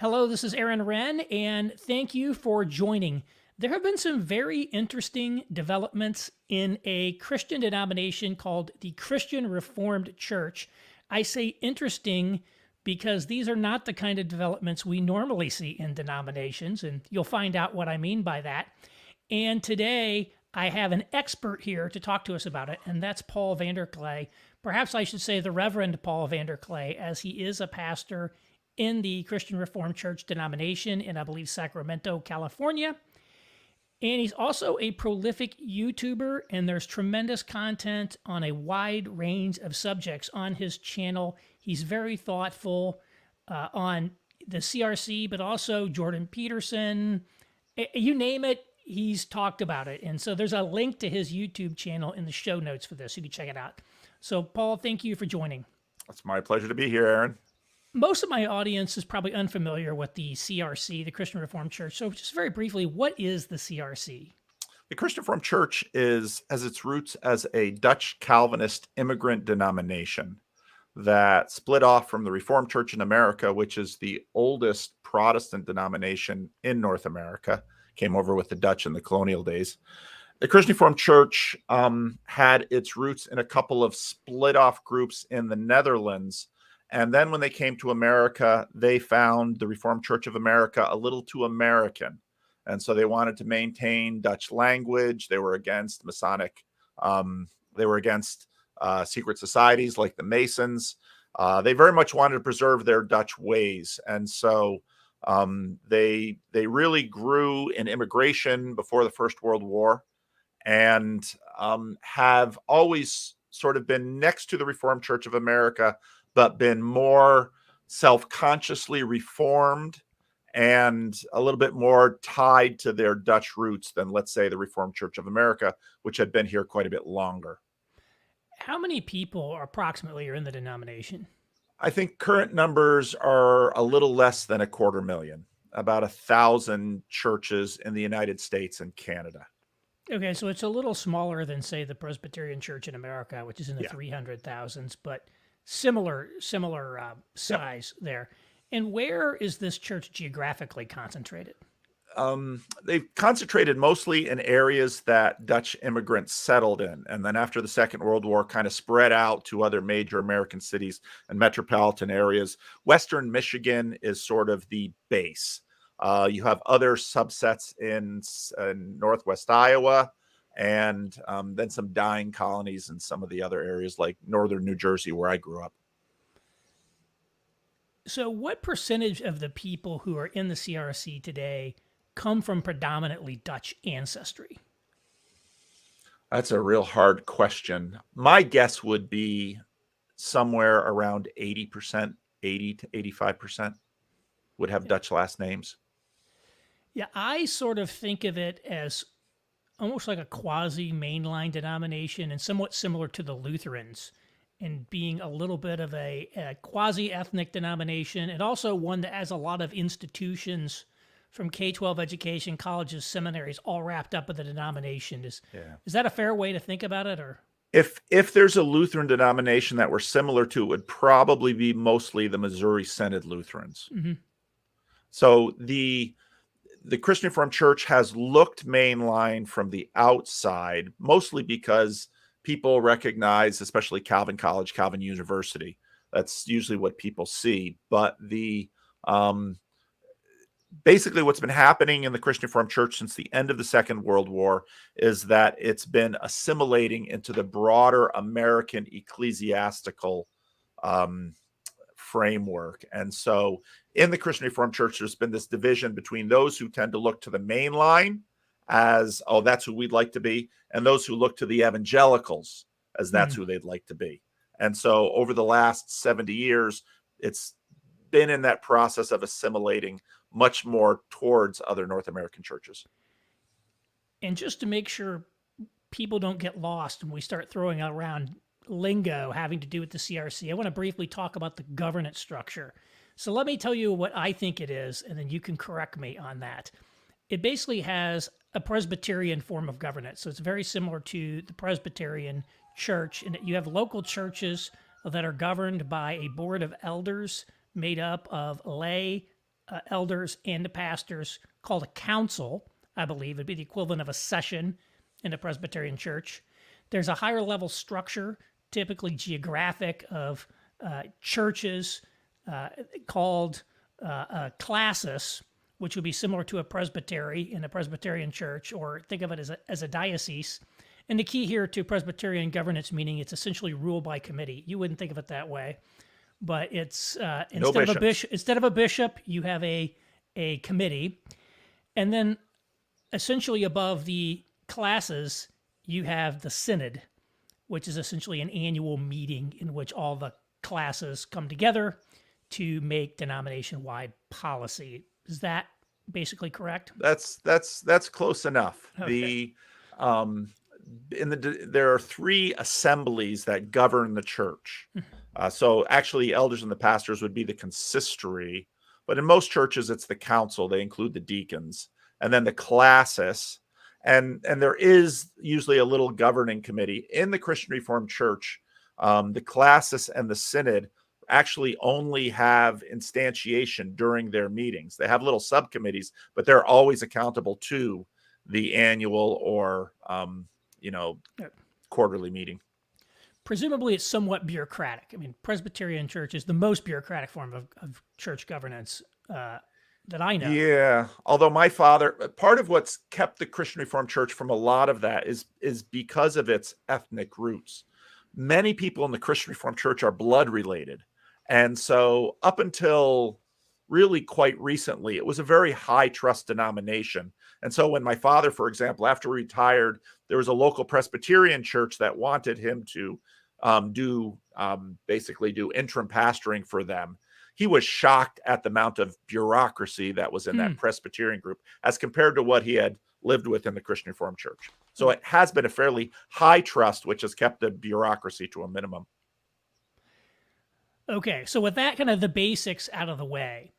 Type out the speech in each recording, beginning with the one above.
Hello, this is Renn, and thank you for joining. There have been some very interesting developments in a Christian denomination called the Christian Reformed Church. I say interesting because these are not the kind of developments we normally see in denominations, and you'll find out what I mean by that. And today I have an expert here to talk to us about it, and that's Paul Vanderklay. Perhaps I should say the Reverend Paul Vanderklay, as he is a pastor in the Christian Reformed Church denomination in, I believe, Sacramento, California. And he's also a prolific YouTuber, and there's tremendous content on a wide range of subjects on his channel. He's very thoughtful on the CRC, but also Jordan Peterson. You name it, he's talked about it. And so there's a link to his YouTube channel in the show notes for this. You can check it out. So, Paul, thank you for joining. It's my pleasure to be here, Aaron. Most of my audience is probably unfamiliar with the CRC, the Christian Reformed Church. So just very briefly, what is the CRC? The Christian Reformed Church has its roots as a Dutch Calvinist immigrant denomination that split off from the Reformed Church in America, which is the oldest Protestant denomination in North America, came over with the Dutch in the colonial days. The Christian Reformed Church had its roots in a couple of split off groups in the Netherlands. And then when they came to America, they found the Reformed Church of America a little too American. And so they wanted to maintain Dutch language. They were against Masonic. They were against secret societies like the Masons. They very much wanted to preserve their Dutch ways. And so they really grew in immigration before the First World War and have always sort of been next to the Reformed Church of America, but been more self-consciously reformed and a little bit more tied to their Dutch roots than, let's say, the Reformed Church of America, which had been here quite a bit longer. How many people approximately are in the denomination? I think current numbers are a little less than 250,000, about 1,000 churches in the United States and Canada. Okay, so it's a little smaller than, say, the Presbyterian Church in America, which is in the 300,000s, but similar size there. And where is this church geographically concentrated? They've concentrated mostly in areas that Dutch immigrants settled in. And then after the Second World War, kind of spread out to other major American cities and metropolitan areas. Western Michigan is sort of the base. You have other subsets in Northwest Iowa, and then some dying colonies in some of the other areas like northern New Jersey, where I grew up. So what percentage of the people who are in the CRC today come from predominantly Dutch ancestry? That's a real hard question. My guess would be somewhere around 80%, 80 to 85% would have Dutch last names. Yeah, I sort of think of it as almost like a quasi-mainline denomination and somewhat similar to the Lutherans in being a little bit of a quasi-ethnic denomination, and also one that has a lot of institutions from K-12 education, colleges, seminaries, all wrapped up in the denomination. Is that a fair way to think about it? Or if there's a Lutheran denomination that we're similar to, it would probably be mostly the Missouri Synod Lutherans. Mm-hmm. So the Christian Reformed Church has looked mainline from the outside, mostly because people recognize, especially Calvin College, Calvin University. That's usually what people see. But basically what's been happening in the Christian Reformed Church since the end of the Second World War is that it's been assimilating into the broader American ecclesiastical framework. And so in the Christian Reformed Church, there's been this division between those who tend to look to the main line as, oh, that's who we'd like to be, and those who look to the evangelicals as that's who they'd like to be. And so over the last 70 years, it's been in that process of assimilating much more towards other North American churches. And just to make sure people don't get lost when we start throwing around lingo having to do with the CRC, I want to briefly talk about the governance structure. So let me tell you what I think it is, and then you can correct me on that. It basically has a Presbyterian form of governance. So it's very similar to the Presbyterian church, in that you have local churches that are governed by a board of elders made up of lay elders and the pastors called a council. I believe it'd be the equivalent of a session in a Presbyterian church. There's a higher level structure, typically geographic, of churches called classis, which would be similar to a presbytery in a Presbyterian church, or think of it as a diocese. And the key here to Presbyterian governance, meaning it's essentially ruled by committee. You wouldn't think of it that way, but it's instead of a bishop, you have a committee, and then essentially above the classes, you have the Synod, which is essentially an annual meeting in which all the classes come together to make denomination-wide policy. Is that basically correct? That's close enough. Okay. There are 3 assemblies that govern the church. So actually, elders and the pastors would be the consistory, but in most churches, it's the council. They include the deacons, and then the classis, and there is usually a little governing committee in the Christian Reformed Church. The classis and the synod actually only have instantiation during their meetings. They have little subcommittees, but they're always accountable to the annual or quarterly meeting. Presumably, it's somewhat bureaucratic. I mean, Presbyterian church is the most bureaucratic form of church governance that I know. Yeah. Although my father, part of what's kept the Christian Reformed Church from a lot of that is because of its ethnic roots. Many people in the Christian Reformed Church are blood related. And so up until really quite recently, it was a very high trust denomination. And so when my father, for example, after he retired, there was a local Presbyterian church that wanted him to basically do interim pastoring for them. He was shocked at the amount of bureaucracy that was in that Presbyterian group as compared to what he had lived with in the Christian Reformed Church. So it has been a fairly high trust, which has kept the bureaucracy to a minimum. Okay, so with that kind of the basics out of the way,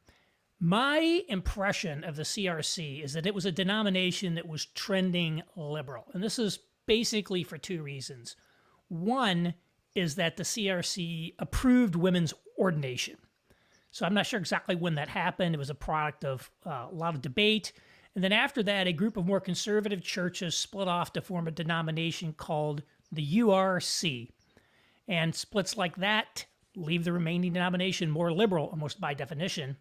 my impression of the CRC is that it was a denomination that was trending liberal. And this is basically for 2 reasons. One is that the CRC approved women's ordination. So I'm not sure exactly when that happened. It was a product of a lot of debate. And then after that, a group of more conservative churches split off to form a denomination called the URC. And splits like that leave the remaining denomination more liberal, almost by definition.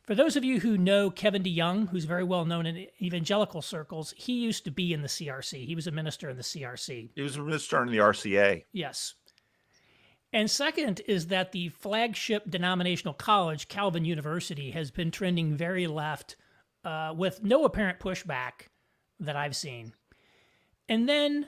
For those of you who know Kevin DeYoung, who's very well known in evangelical circles, he used to be in the CRC. He was a minister in the CRC. He was a minister in the RCA. Yes. And second is that the flagship denominational college, Calvin University, has been trending very left with no apparent pushback that I've seen. And then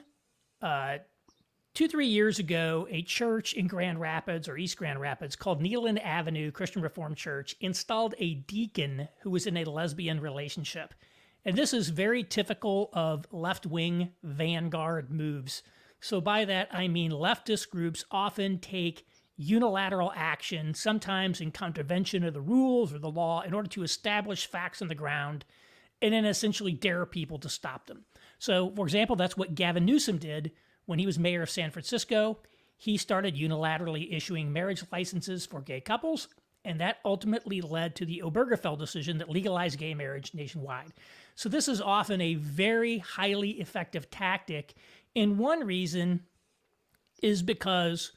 2-3 years ago, a church in Grand Rapids or East Grand Rapids called Kneeland Ave Christian Reformed Church installed a deacon who was in a lesbian relationship. And this is very typical of left-wing Vanguard moves. So by that, I mean leftist groups often take unilateral action, sometimes in contravention of the rules or the law, in order to establish facts on the ground and then essentially dare people to stop them. So, for example, that's what Gavin Newsom did when he was mayor of San Francisco. He started unilaterally issuing marriage licenses for gay couples, and that ultimately led to the Obergefell decision that legalized gay marriage nationwide. So this is often a very highly effective tactic, and one reason is because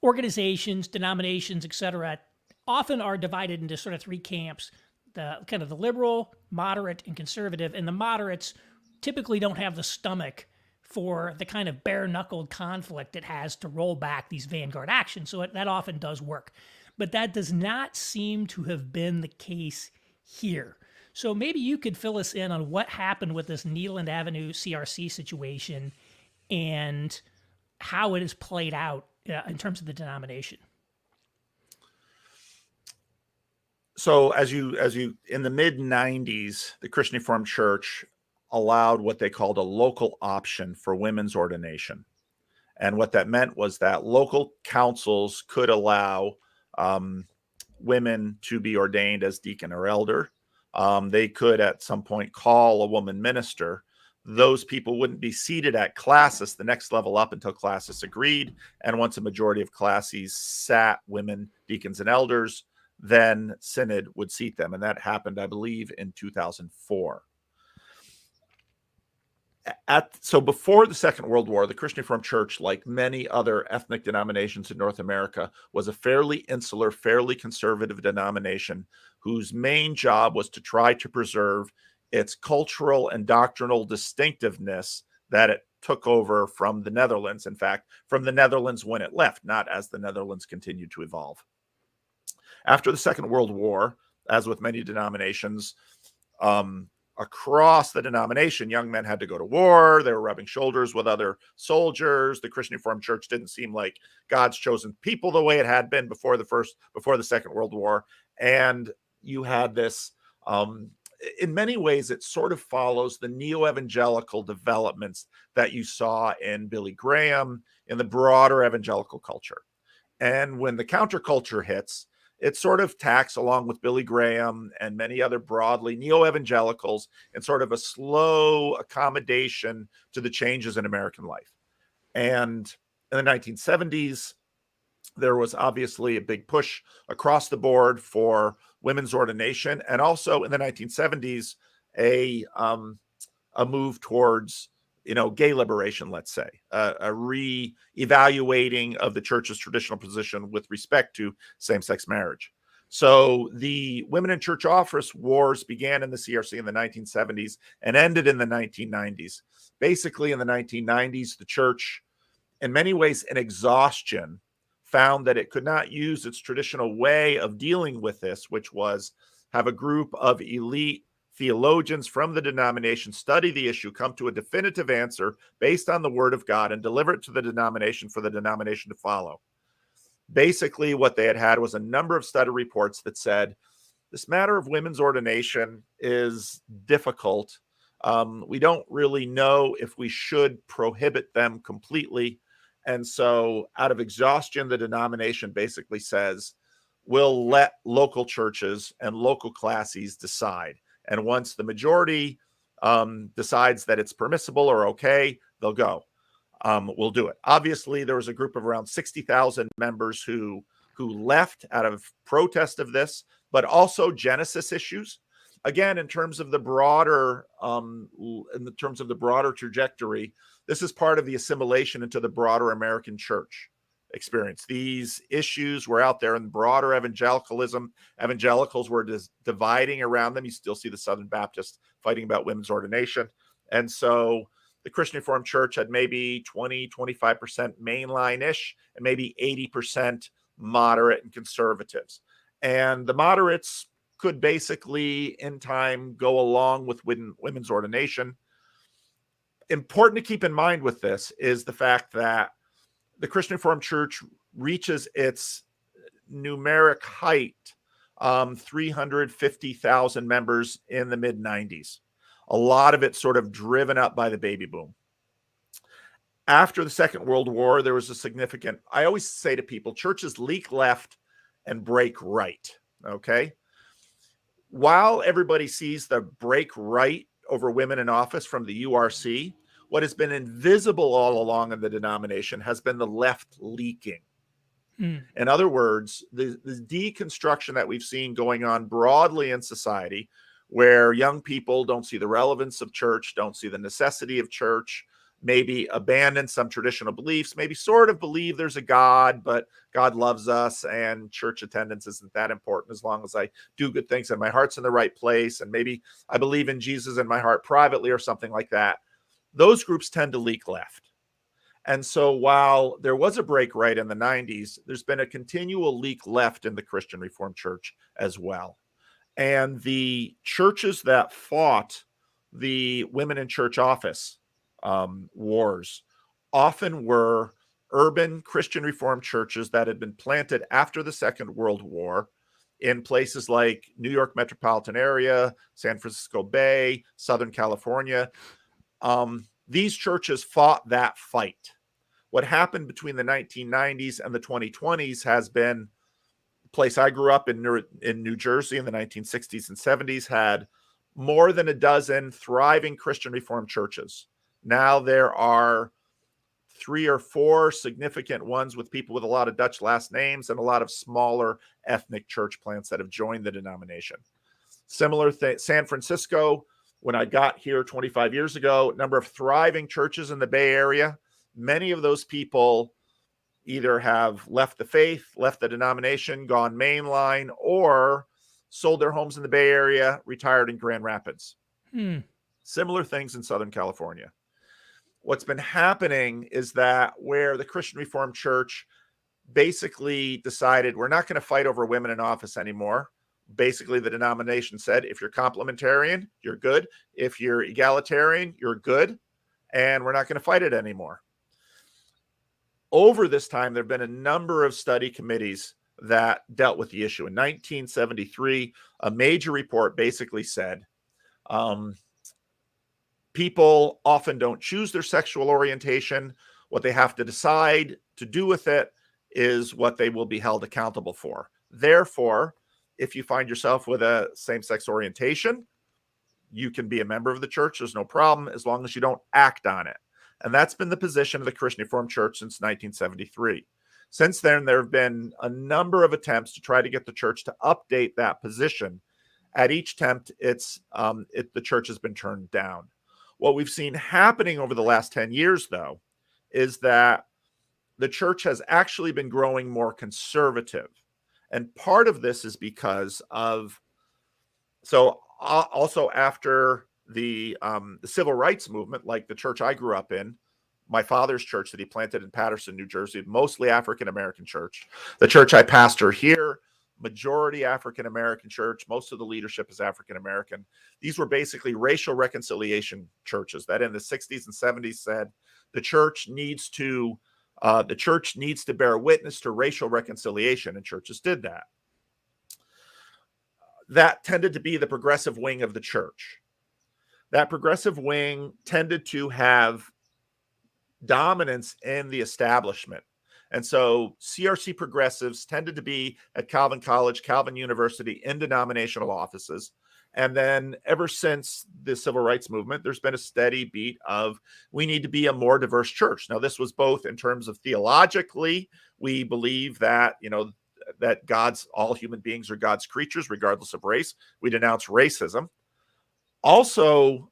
organizations, denominations, etc., often are divided into sort of 3 camps: the kind of the liberal, moderate, and conservative. And the moderates typically don't have the stomach for the kind of bare-knuckled conflict it has to roll back these vanguard actions. So that often does work. But that does not seem to have been the case here. So maybe you could fill us in on what happened with this Kneeland Ave CRC situation and how it has played out in terms of the denomination. So as you in the mid 90s, the Christian Reformed Church allowed what they called a local option for women's ordination. And what that meant was that local councils could allow women to be ordained as deacon or elder. They could at some point call a woman minister. Those people wouldn't be seated at classis, the next level up, until classis agreed. And once a majority of classis sat women, deacons, and elders, then Synod would seat them. And that happened, I believe, in 2004. So before the Second World War, the Christian Reformed Church, like many other ethnic denominations in North America, was a fairly insular, fairly conservative denomination whose main job was to try to preserve its cultural and doctrinal distinctiveness that it took over from the Netherlands. In fact, from the Netherlands when it left, not as the Netherlands continued to evolve. After the Second World War, as with many denominations, across the denomination, young men had to go to war. They were rubbing shoulders with other soldiers. The Christian Reformed Church didn't seem like God's chosen people the way it had been before the Second World War. And you had this, in many ways, it sort of follows the neo-evangelical developments that you saw in Billy Graham, in the broader evangelical culture. And when the counterculture hits, it sort of tacks along with Billy Graham and many other broadly neo-evangelicals in sort of a slow accommodation to the changes in American life. And in the 1970s, there was obviously a big push across the board for women's ordination. And also in the 1970s, a move towards gay liberation, let's say, a re-evaluating of the church's traditional position with respect to same-sex marriage. So the women in church office wars began in the CRC in the 1970s and ended in the 1990s. Basically, in the 1990s, the church, in many ways, in exhaustion, found that it could not use its traditional way of dealing with this, which was have a group of elite theologians from the denomination study the issue, come to a definitive answer based on the word of God, and deliver it to the denomination for the denomination to follow. Basically, what they had was a number of study reports that said, this matter of women's ordination is difficult. We don't really know if we should prohibit them completely. And so out of exhaustion, the denomination basically says, we'll let local churches and local classes decide. And once the majority decides that it's permissible or okay, they'll go. We'll do it. Obviously, there was a group of around 60,000 members who left out of protest of this, but also Genesis issues. Again, in terms of the broader trajectory, this is part of the assimilation into the broader American church experience. These issues were out there in broader evangelicalism. Evangelicals were dividing around them. You still see the Southern Baptists fighting about women's ordination. And so the Christian Reformed Church had maybe 20, 25% mainline-ish and maybe 80% moderate and conservatives. And the moderates could basically, in time, go along with women's ordination. Important to keep in mind with this is the fact that the Christian Reformed Church reaches its numeric height, 350,000 members in the mid-90s. A lot of it sort of driven up by the baby boom. After the Second World War, there was a significant, I always say to people, churches leak left and break right, okay? While everybody sees the break right over women in office from the URC, what has been invisible all along in the denomination has been the left leaking. In other words, the deconstruction that we've seen going on broadly in society, where young people don't see the relevance of church, don't see the necessity of church, maybe abandon some traditional beliefs, maybe sort of believe there's a God, but God loves us and church attendance isn't that important as long as I do good things and my heart's in the right place, and maybe I believe in Jesus in my heart privately or something like that. Those groups tend to leak left. And so while there was a break right in the 90s, there's been a continual leak left in the Christian Reformed Church as well. And the churches that fought the women in church office wars often were urban Christian Reformed churches that had been planted after the Second World War in places like New York metropolitan area, San Francisco Bay, Southern California. These churches fought that fight. What happened between the 1990s and the 2020s has been the place I grew up in New Jersey in the 1960s and 70s had more than a dozen thriving Christian Reformed churches. Now there are 3 or 4 significant ones with people with a lot of Dutch last names and a lot of smaller ethnic church plants that have joined the denomination. Similar thing, San Francisco, when I got here 25 years ago, number of thriving churches in the Bay Area. Many of those people either have left the faith, left the denomination, gone mainline, or sold their homes in the Bay Area, retired in Grand Rapids. Similar things in Southern California. What's been happening is that where the Christian Reformed Church basically decided we're not going to fight over women in office anymore. Basically, the denomination said, if you're complementarian, you're good. If you're egalitarian, you're good. And we're not going to fight it anymore. Over this time, there have been a number of study committees that dealt with the issue. In 1973, a major report basically said, people often don't choose their sexual orientation. What they have to decide to do with it is what they will be held accountable for. Therefore, if you find yourself with a same-sex orientation, you can be a member of the church. There's no problem as long as you don't act on it. And that's been the position of the Christian Reformed Church since 1973. Since then, there have been a number of attempts to try to get the church to update that position. At each attempt, the church has been turned down. What we've seen happening over the last 10 years, though, is that the church has actually been growing more conservative. And part of this is because of, also after the civil rights movement, like the church I grew up in, my father's church that he planted in Paterson, New Jersey, mostly African-American church. The church I pastor here, majority African-American church. Most of the leadership is African-American. These were basically racial reconciliation churches that in the 60s and 70s said the church needs to bear witness to racial reconciliation, and churches did that. That tended to be the progressive wing of the church. That progressive wing tended to have dominance in the establishment. And so CRC progressives tended to be at Calvin College, Calvin University, in denominational offices. And then ever since the civil rights movement, there's been a steady beat of we need to be a more diverse church. Now, this was both in terms of theologically, we believe that, that all human beings are God's creatures, regardless of race. We denounce racism. Also,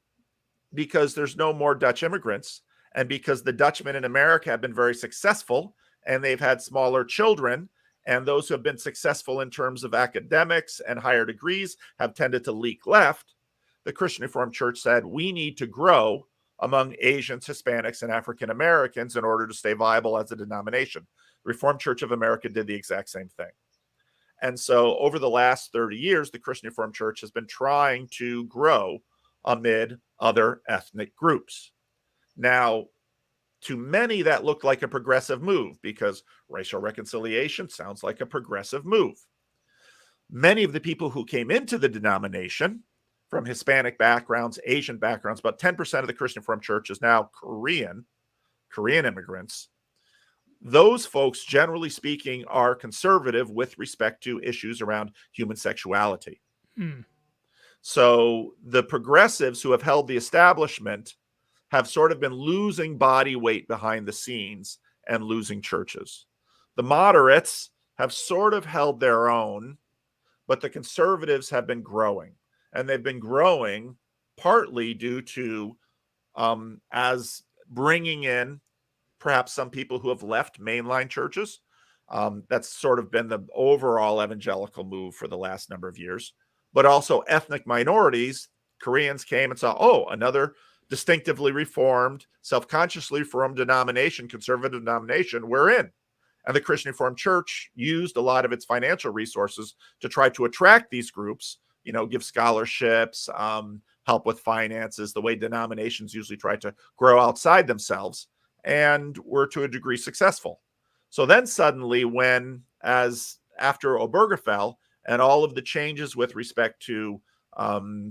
because there's no more Dutch immigrants, and because the Dutchmen in America have been very successful, and they've had smaller children, and those who have been successful in terms of academics and higher degrees have tended to leak left, the Christian Reformed Church said, we need to grow among Asians, Hispanics, and African Americans in order to stay viable as a denomination. The Reformed Church of America did the exact same thing. And so over the last 30 years, the Christian Reformed Church has been trying to grow amid other ethnic groups. Now, to many, that looked like a progressive move because racial reconciliation sounds like a progressive move. Many of the people who came into the denomination from Hispanic backgrounds, Asian backgrounds, about 10% of the Christian Reformed Church is now Korean immigrants. Those folks, generally speaking, are conservative with respect to issues around human sexuality. So the progressives who have held the establishment have sort of been losing body weight behind the scenes and losing churches. The moderates have sort of held their own, but the conservatives have been growing. And they've been growing partly due to as bringing in perhaps some people who have left mainline churches. That's sort of been the overall evangelical move for the last number of years. But also ethnic minorities, Koreans came and saw, another distinctively reformed, self-consciously reformed denomination, conservative denomination, we're in. And the Christian Reformed Church used a lot of its financial resources to try to attract these groups, give scholarships, help with finances, the way denominations usually try to grow outside themselves, and were to a degree successful. So then suddenly after Obergefell and all of the changes with respect to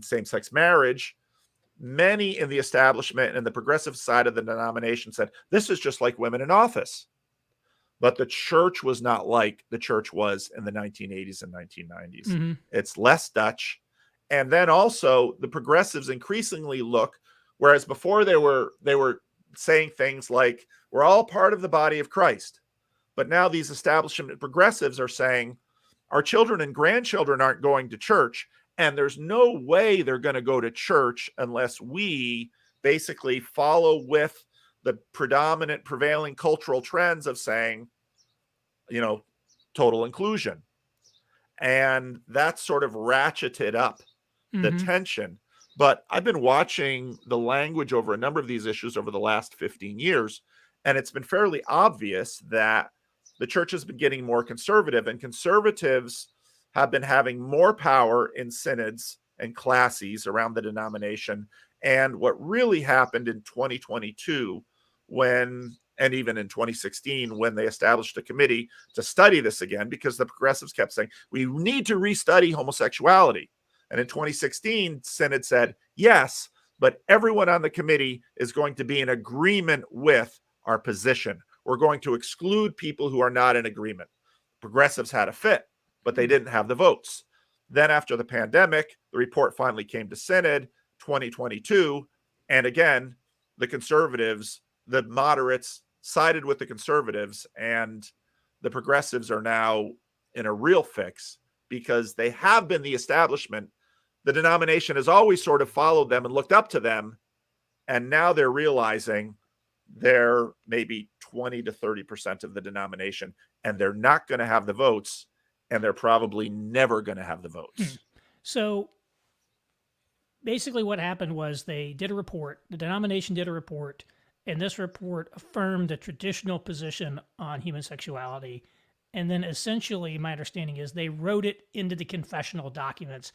same-sex marriage, many in the establishment and the progressive side of the denomination said, this is just like women in office. But the church was not like the church was in the 1980s and 1990s. Mm-hmm. It's less Dutch. And then also the progressives increasingly look, whereas before they were saying things like, we're all part of the body of Christ. But now these establishment progressives are saying, our children and grandchildren aren't going to church, and there's no way they're going to go to church unless we basically follow with the predominant prevailing cultural trends of saying, total inclusion. And that sort of ratcheted up the tension. But I've been watching the language over a number of these issues over the last 15 years, and it's been fairly obvious that the church has been getting more conservative, and conservatives have been having more power in synods and classes around the denomination. And what really happened in 2022 and even in 2016, when they established a committee to study this again, because the progressives kept saying, we need to restudy homosexuality. And in 2016, Synod said, yes, but everyone on the committee is going to be in agreement with our position. We're going to exclude people who are not in agreement. Progressives had a fit, but they didn't have the votes. Then after the pandemic, the report finally came to Synod 2022. And again, the conservatives, the moderates sided with the conservatives, and the progressives are now in a real fix because they have been the establishment. The denomination has always sort of followed them and looked up to them. And now they're realizing they're maybe 20 to 30% of the denomination, and they're not going to have the votes, and they're probably never going to have the votes. So basically what happened was they did a report, the denomination did a report, and this report affirmed the traditional position on human sexuality. And then essentially, my understanding is they wrote it into the confessional documents,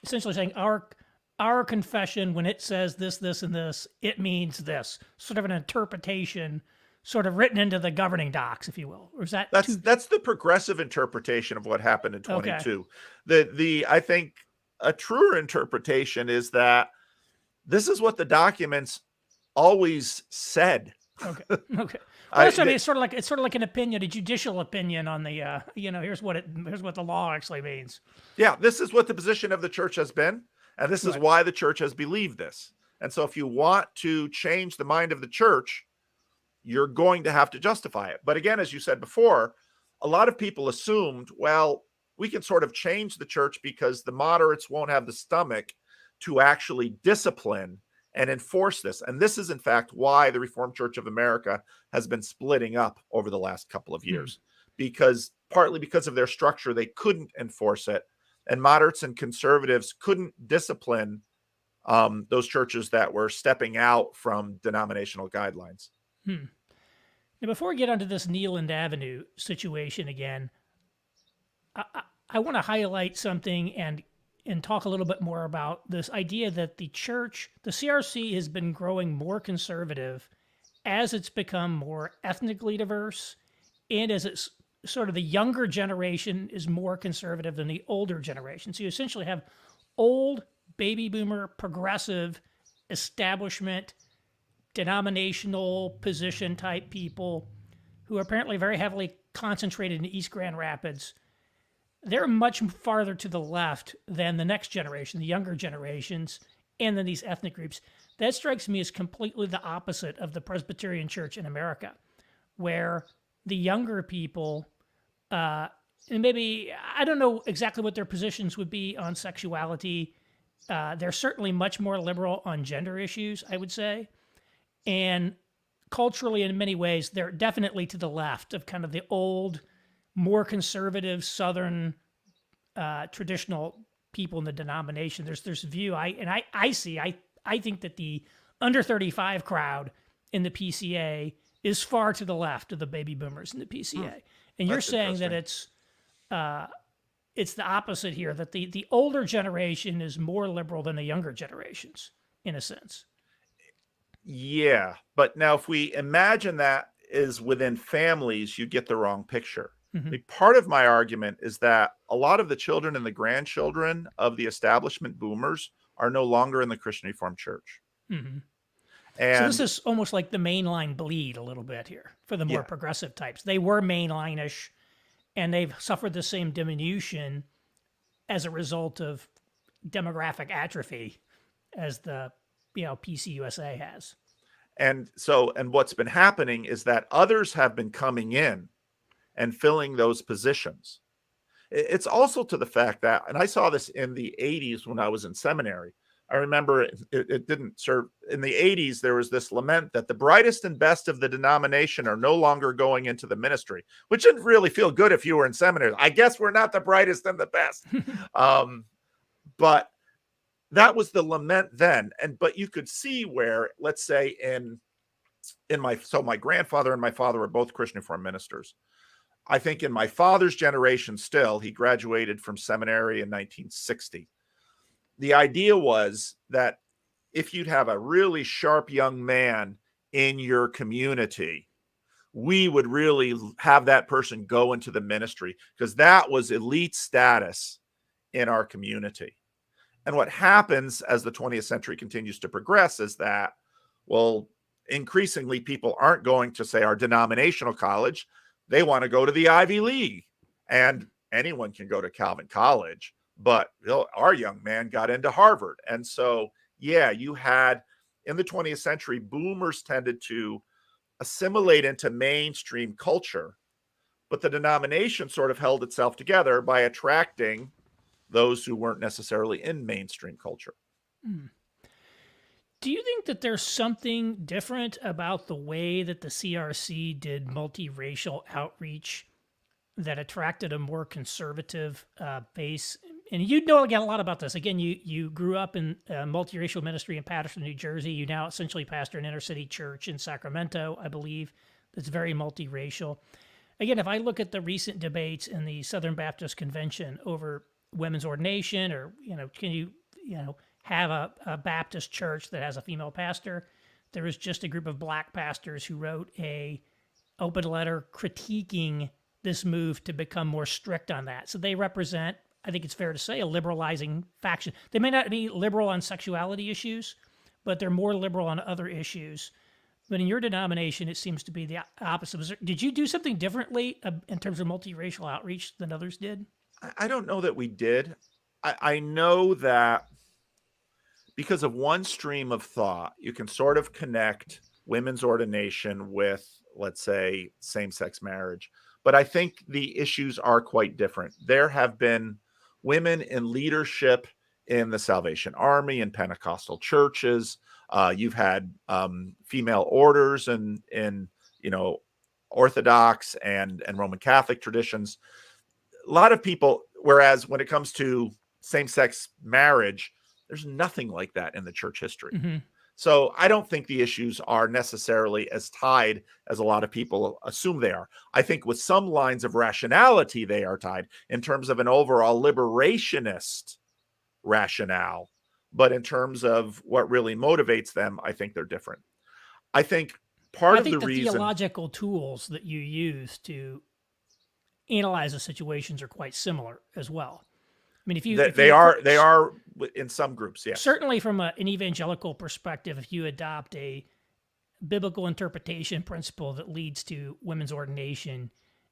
essentially saying our confession, when it says this, this, and this, it means this. Sort of an interpretation, sort of written into the governing docs, if you will. Or is that's the progressive interpretation of what happened in 22. Okay. I think a truer interpretation is that this is what the documents always said. Okay. Well, that's what I mean. It's sort of like an opinion, a judicial opinion on the here's what the law actually means. Yeah, this is what the position of the church has been, and this is why the church has believed this. And so if you want to change the mind of the church, you're going to have to justify it. But again, as you said before, a lot of people assumed, well, we can sort of change the church because the moderates won't have the stomach to actually discipline and enforce this. And this is, in fact, why the Reformed Church of America has been splitting up over the last couple of years, partly because of their structure, they couldn't enforce it. And moderates and conservatives couldn't discipline those churches that were stepping out from denominational guidelines. Now, before we get onto this Kneeland Avenue situation again, I want to highlight something and talk a little bit more about this idea that the church, the CRC, has been growing more conservative as it's become more ethnically diverse and as it's sort of the younger generation is more conservative than the older generation. So you essentially have old baby boomer, progressive, establishment, denominational position type people who are apparently very heavily concentrated in East Grand Rapids. They're much farther to the left than the next generation, the younger generations, and then these ethnic groups. That strikes me as completely the opposite of the Presbyterian Church in America, where the younger people, and maybe, I don't know exactly what their positions would be on sexuality. They're certainly much more liberal on gender issues, I would say. And culturally, in many ways, they're definitely to the left of kind of the old, more conservative Southern traditional people in the denomination. There's this view I think that the under 35 crowd in the PCA is far to the left of the baby boomers in the PCA. And you're saying that it's the opposite here, that the older generation is more liberal than the younger generations, in a sense. Yeah, but now if we imagine that is within families, you get the wrong picture. I mean, part of my argument is that a lot of the children and the grandchildren of the establishment boomers are no longer in the Christian Reformed Church. And so this is almost like the mainline bleed a little bit here for the more progressive types. They were mainline-ish, and they've suffered the same diminution as a result of demographic atrophy as the PCUSA has. And what's been happening is that others have been coming in and filling those positions. It's also to the fact that, and I saw this in the 80s when I was in seminary. I remember it didn't serve. In the 80s, there was this lament that the brightest and best of the denomination are no longer going into the ministry, which didn't really feel good if you were in seminary. I guess we're not the brightest and the best. But that was the lament then. But you could see where, let's say my grandfather and my father were both Christian Reformed ministers. I think in my father's generation still, he graduated from seminary in 1960. The idea was that if you'd have a really sharp young man in your community, we would really have that person go into the ministry because that was elite status in our community. And what happens as the 20th century continues to progress is that, well, increasingly people aren't going to, say, our denominational college. They want to go to the Ivy League, and anyone can go to Calvin College, but our young man got into Harvard. And so, yeah, you had in the 20th century, boomers tended to assimilate into mainstream culture, but the denomination sort of held itself together by attracting those who weren't necessarily in mainstream culture. Do you think that there's something different about the way that the CRC did multiracial outreach that attracted a more conservative base? And you know again a lot about this. Again, you grew up in multiracial ministry in Paterson, New Jersey. You now essentially pastor an inner city church in Sacramento, I believe, that's very multiracial. Again, if I look at the recent debates in the Southern Baptist Convention over women's ordination, or can you have a Baptist church that has a female pastor? There was just a group of black pastors who wrote a open letter critiquing this move to become more strict on that. So they represent, I think it's fair to say, a liberalizing faction. They may not be liberal on sexuality issues, but they're more liberal on other issues. But in your denomination, it seems to be the opposite. Did you do something differently in terms of multiracial outreach than others did? I don't know that we did. I know that because of one stream of thought, you can sort of connect women's ordination with, let's say, same-sex marriage. But I think the issues are quite different. There have been women in leadership in the Salvation Army and Pentecostal churches. You've had female orders in Orthodox and Roman Catholic traditions. A lot of people, whereas when it comes to same-sex marriage, there's nothing like that in the church history. Mm-hmm. So I don't think the issues are necessarily as tied as a lot of people assume they are. I think with some lines of rationality, they are tied in terms of an overall liberationist rationale. But in terms of what really motivates them, I think they're different. I think the reason theological tools that you use to analyze the situations are quite similar as well. I mean, they are in some groups, yes. Certainly from an evangelical perspective, if you adopt a biblical interpretation principle that leads to women's ordination,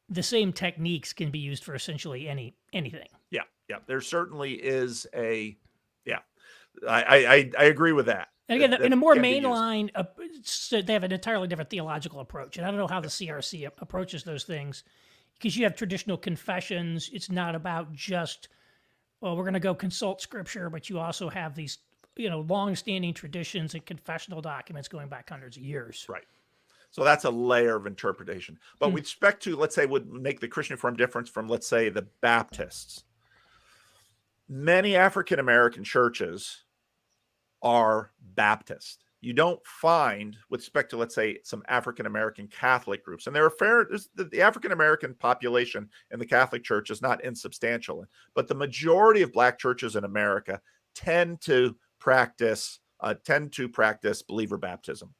the same techniques can be used for essentially anything. Yeah. There certainly is I agree with that. And again, in a more mainline, they have an entirely different theological approach. And I don't know how the CRC approaches those things, because you have traditional confessions. It's not about just, well, we're going to go consult scripture, but you also have these, long-standing traditions and confessional documents going back hundreds of years. Right. So that's a layer of interpretation. But with respect to, let's say, would make the Christian Reformed difference from, let's say, the Baptists. Many African-American churches are Baptist. You don't find, with respect to, let's say, some African-American Catholic groups, and the African-American population in the Catholic Church is not insubstantial, but the majority of Black churches in America tend to practice believer baptism.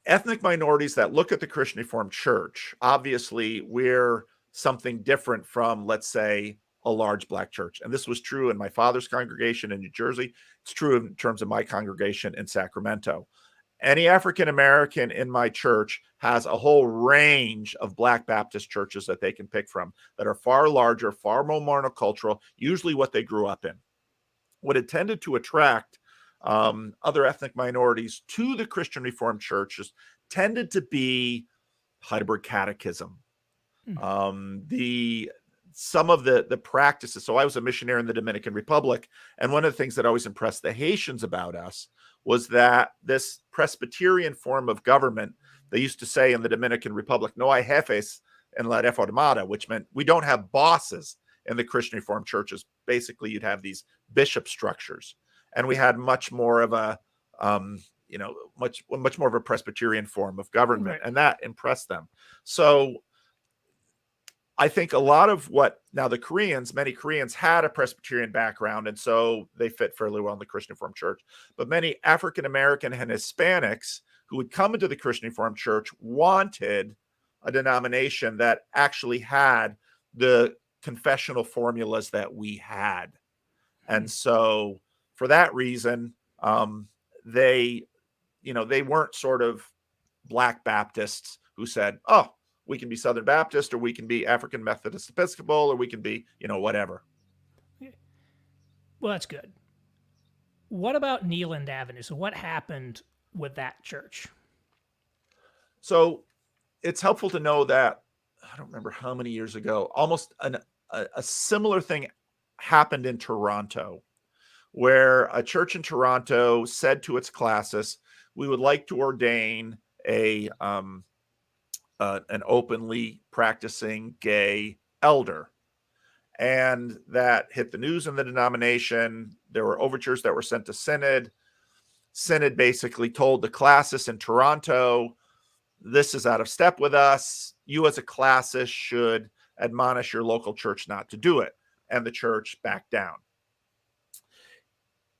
Ethnic minorities that look at the Christian Reformed Church, obviously we're something different from, let's say, a large Black church. And this was true in my father's congregation in New Jersey. It's true in terms of my congregation in Sacramento. Any African-American in my church has a whole range of Black Baptist churches that they can pick from that are far larger, far more monocultural, usually what they grew up in. What it tended to attract other ethnic minorities to the Christian Reformed churches tended to be Heidelberg Catechism. Some of the practices. So I was a missionary in the Dominican Republic, and one of the things that always impressed the Haitians about us was that this Presbyterian form of government, they used to say in the Dominican Republic, no hay jefes en la reformada, which meant we don't have bosses in the Christian Reformed churches. Basically, you'd have these bishop structures, and we had much more of a much more of a Presbyterian form of government, Right. and that impressed them. So I think a lot of many Koreans had a Presbyterian background, and so they fit fairly well in the Christian Reformed Church. But many African American and Hispanics who would come into the Christian Reformed Church wanted a denomination that actually had the confessional formulas that we had. And so for that reason, they weren't sort of Black Baptists who said, oh, we can be Southern Baptist, or we can be African Methodist Episcopal, or we can be, whatever. Well, that's good. What about Kneeland Avenue? So what happened with that church? So it's helpful to know that, I don't remember how many years ago, almost a similar thing happened in Toronto, where a church in Toronto said to its classis, we would like to ordain an openly practicing gay elder. And that hit the news in the denomination. There were overtures that were sent to Synod. Synod basically told the classis in Toronto, this is out of step with us. You as a classis should admonish your local church not to do it. And the church backed down.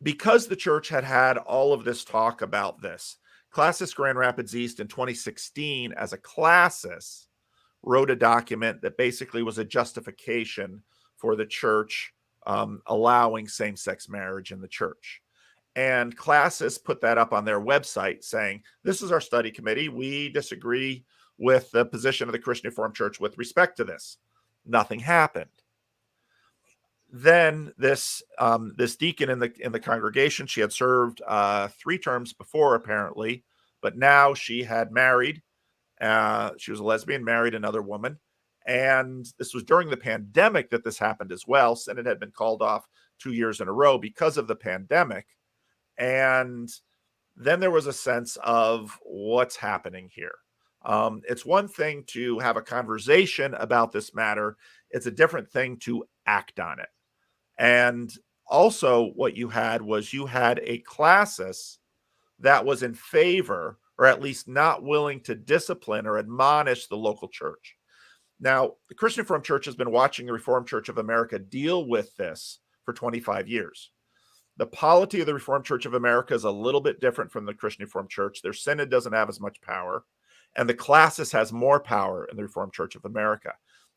Because the church had had all of this talk about this, Classis Grand Rapids East in 2016, as a classis, wrote a document that basically was a justification for the church allowing same-sex marriage in the church. And classis put that up on their website saying, this is our study committee. We disagree with the position of the Christian Reformed Church with respect to this. Nothing happened. Then this deacon in the congregation, she had served 3 terms before, apparently, but now she had married. She was a lesbian, married another woman, and this was during the pandemic that this happened as well. Synod had been called off 2 years in a row because of the pandemic, and then there was a sense of what's happening here. It's one thing to have a conversation about this matter; it's a different thing to act on it. And also what you had a classis that was in favor, or at least not willing to discipline or admonish the local church. Now, the Christian Reformed Church has been watching the Reformed Church of America deal with this for 25 years. The polity of the Reformed Church of America is a little bit different from the Christian Reformed Church. Their synod doesn't have as much power, and the classis has more power in the Reformed Church of America.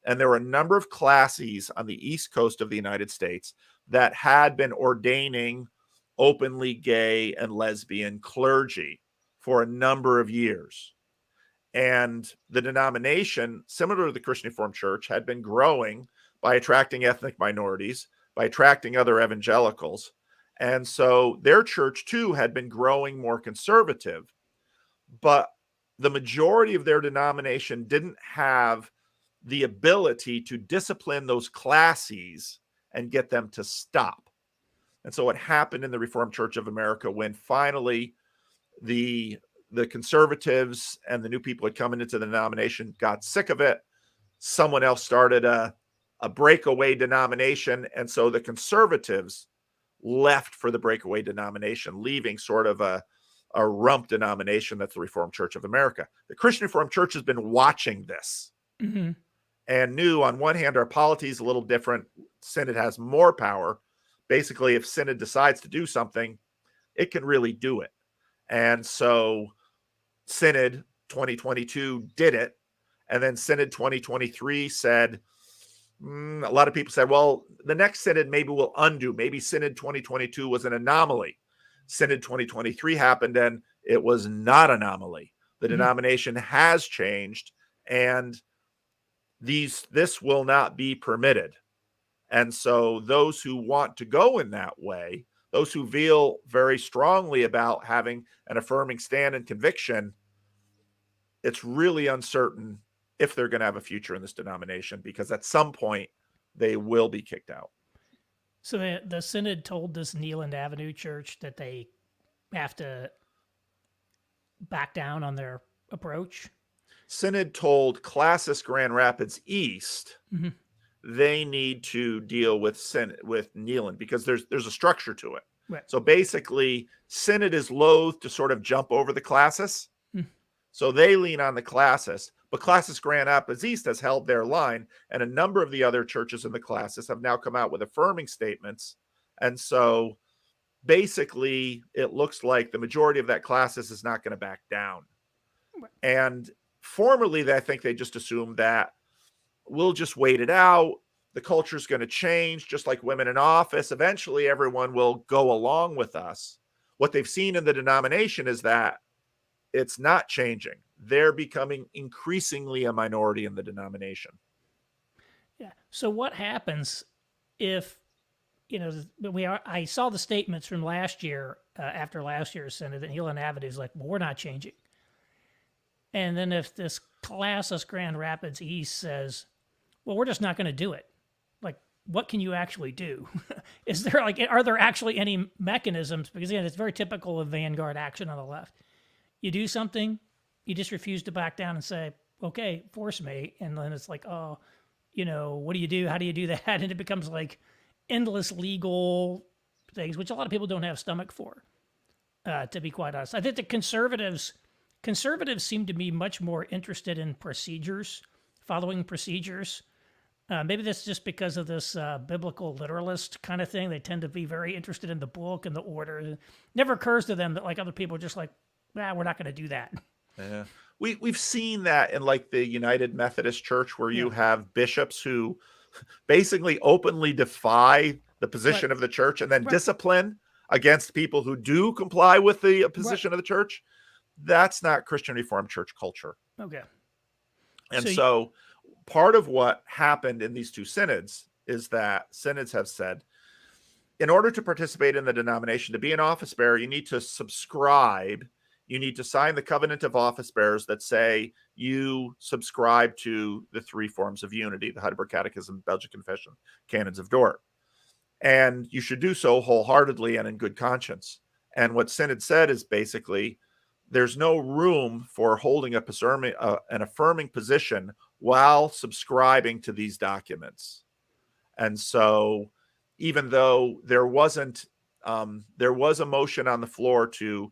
And there were a number of classes on the East Coast of the United States that had been ordaining openly gay and lesbian clergy for a number of years. And the denomination, similar to the Christian Reformed Church, had been growing by attracting ethnic minorities, by attracting other evangelicals. And so their church, too, had been growing more conservative. But the majority of their denomination didn't have the ability to discipline those classes and get them to stop. And so what happened in the Reformed Church of America when finally the conservatives and the new people had come into the denomination got sick of it, someone else started a breakaway denomination. And so the conservatives left for the breakaway denomination, leaving sort of a rump denomination that's the Reformed Church of America. The Christian Reformed Church has been watching this. Mm-hmm. And knew, on one hand, our polity is a little different. Synod has more power. Basically, if Synod decides to do something, it can really do it. And so Synod 2022 did it. And then Synod 2023 said, a lot of people said, well, the next Synod maybe will undo. Maybe Synod 2022 was an anomaly. Synod 2023 happened, and it was not an anomaly. The denomination has changed, and this will not be permitted. And so those who want to go in that way, those who feel very strongly about having an affirming stand and conviction, it's really uncertain if they're going to have a future in this denomination, because at some point they will be kicked out. So the Synod told this Kneeland Avenue church that they have to back down on their approach. Synod told Classist Grand Rapids East they need to deal with Kneeland because there's a structure to it. Right. So basically, Synod is loath to sort of jump over the Classists. So they lean on the Classists, but Classist Grand Rapids East has held their line, and a number of the other churches in the Classists have now come out with affirming statements. And so basically, it looks like the majority of that Classist is not going to back down. Right. And formerly, I think they just assumed that we'll just wait it out. The culture is going to change, just like women in office. Eventually, everyone will go along with us. What they've seen in the denomination is that it's not changing. They're becoming increasingly a minority in the denomination. Yeah. So what happens if, I saw the statements from last year, after last year's Synod, that Kneeland Avenue is like, well, we're not changing. And then if this Classist Grand Rapids East says, well, we're just not going to do it. Like, what can you actually do? Are there actually any mechanisms? Because again, it's very typical of Vanguard action on the left. You do something, you just refuse to back down and say, okay, force me. And then it's like, oh, what do you do? How do you do that? And it becomes like endless legal things, which a lot of people don't have stomach for, to be quite honest. I think the conservatives seem to be much more interested in procedures, following procedures. Maybe that's just because of this biblical literalist kind of thing. They tend to be very interested in the book and the order. It never occurs to them that like other people are just like, we're not going to do that. Yeah. We've seen that in like the United Methodist Church, where you have bishops who basically openly defy the position of the church and then discipline against people who do comply with the position of the church. That's not Christian Reformed Church culture. Okay. And so part of what happened in these two synods is that synods have said, in order to participate in the denomination, to be an office bearer, you need to subscribe. You need to sign the covenant of office bearers that say you subscribe to the three forms of unity, the Heidelberg Catechism, Belgic Confession, Canons of Dort. And you should do so wholeheartedly and in good conscience. And what Synod said is basically, there's no room for holding an affirming position while subscribing to these documents. And so even though there was a motion on the floor to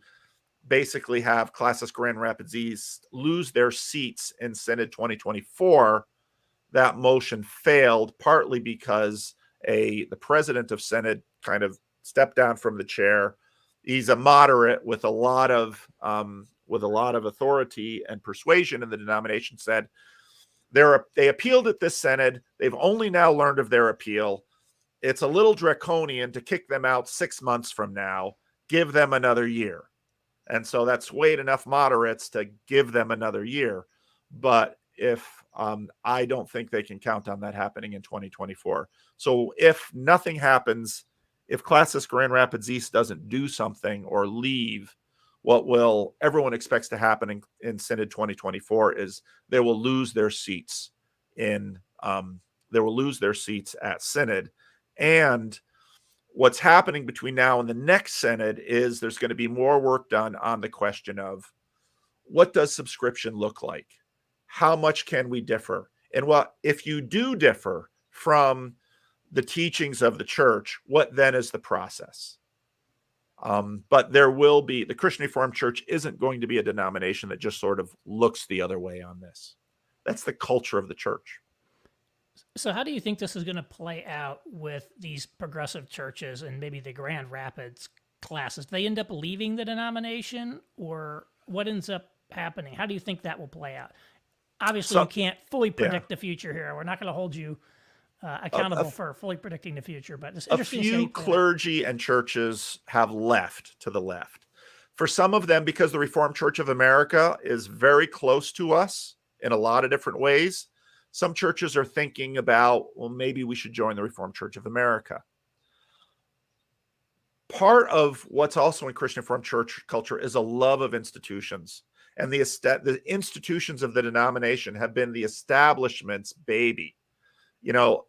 basically have Classist Grand Rapids East lose their seats in Synod 2024, that motion failed, partly because the president of Synod kind of stepped down from the chair. He's a moderate with a lot of authority and persuasion in the denomination. Said they appealed at this Synod. They've only now learned of their appeal. It's a little draconian to kick them out 6 months from now. Give them another year. And so that swayed enough moderates to give them another year. But if I don't think they can count on that happening in 2024. So if nothing happens, if Classist Grand Rapids East doesn't do something or leave, what everyone expects to happen in Synod 2024 is they will lose their seats at Synod. And what's happening between now and the next Synod is there's going to be more work done on the question of what does subscription look like? How much can we differ? And if you do differ from the teachings of the church, what then is the process? But the Christian Reformed Church isn't going to be a denomination that just sort of looks the other way on this. That's the culture of the church. So how do you think this is going to play out with these progressive churches and maybe the Grand Rapids classes? Do they end up leaving the denomination, or what ends up happening? How do you think that will play out? Obviously, you can't fully predict the future here. We're not going to hold you accountable for fully predicting the future, but it's interesting. A few clergy and churches have left to the left. For some of them, because the Reformed Church of America is very close to us in a lot of different ways, some churches are thinking about, well, maybe we should join the Reformed Church of America. part of what's also in Christian Reformed church culture is a love of institutions. And the institutions of the denomination have been the establishment's baby. You know,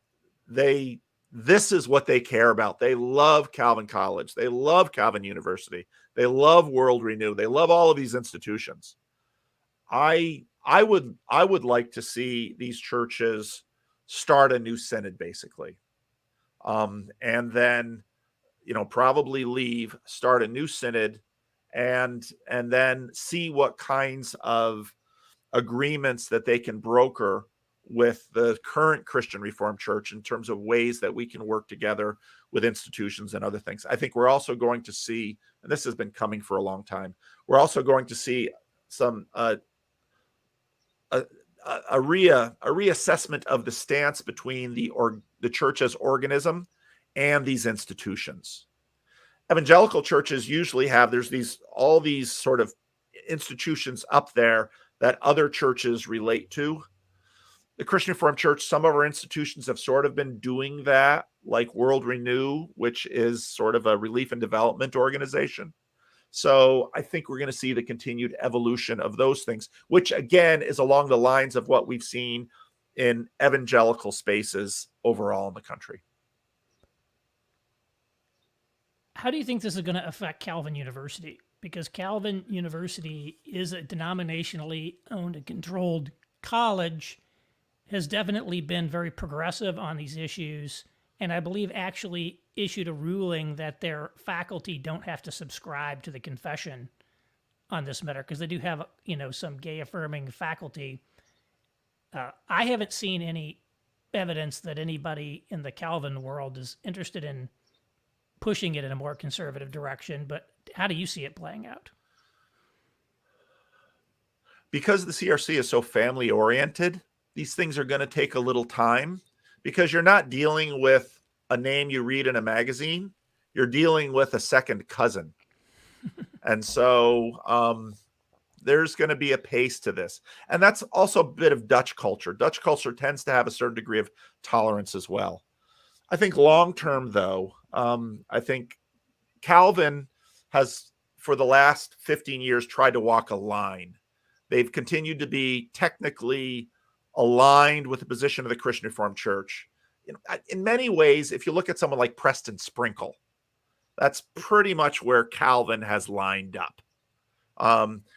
this is what they care about. They love Calvin College. They love Calvin University. They love World Renew. They love all of these institutions. I would like to see these churches start a new synod, basically, and then probably leave, start a new synod, and then see what kinds of agreements that they can broker with the current Christian Reformed Church in terms of ways that we can work together with institutions and other things. I think we're also going to see, and this has been coming for a long time, we're also going to see some a reassessment of the stance between the church as organism and these institutions. Evangelical churches usually have all these sort of institutions up there that other churches relate to. The Christian Reformed Church, some of our institutions have sort of been doing that, like World Renew, which is sort of a relief and development organization. So I think we're going to see the continued evolution of those things, which again is along the lines of what we've seen in evangelical spaces overall in the country. How do you think this is going to affect Calvin University? Because Calvin University is a denominationally owned and controlled college, has definitely been very progressive on these issues, and I believe actually issued a ruling that their faculty don't have to subscribe to the confession on this matter, because they do have, some gay-affirming faculty. I haven't seen any evidence that anybody in the Calvin world is interested in pushing it in a more conservative direction, but how do you see it playing out? Because the CRC is so family oriented, these things are going to take a little time, because you're not dealing with a name you read in a magazine. You're dealing with a second cousin. And so there's going to be a pace to this. And that's also a bit of Dutch culture. Dutch culture tends to have a certain degree of tolerance as well. I think long term, though, I think Calvin has, for the last 15 years, tried to walk a line. They've continued to be technically aligned with the position of the Christian Reformed Church. In many ways, if you look at someone like Preston Sprinkle, that's pretty much where Calvin has lined up.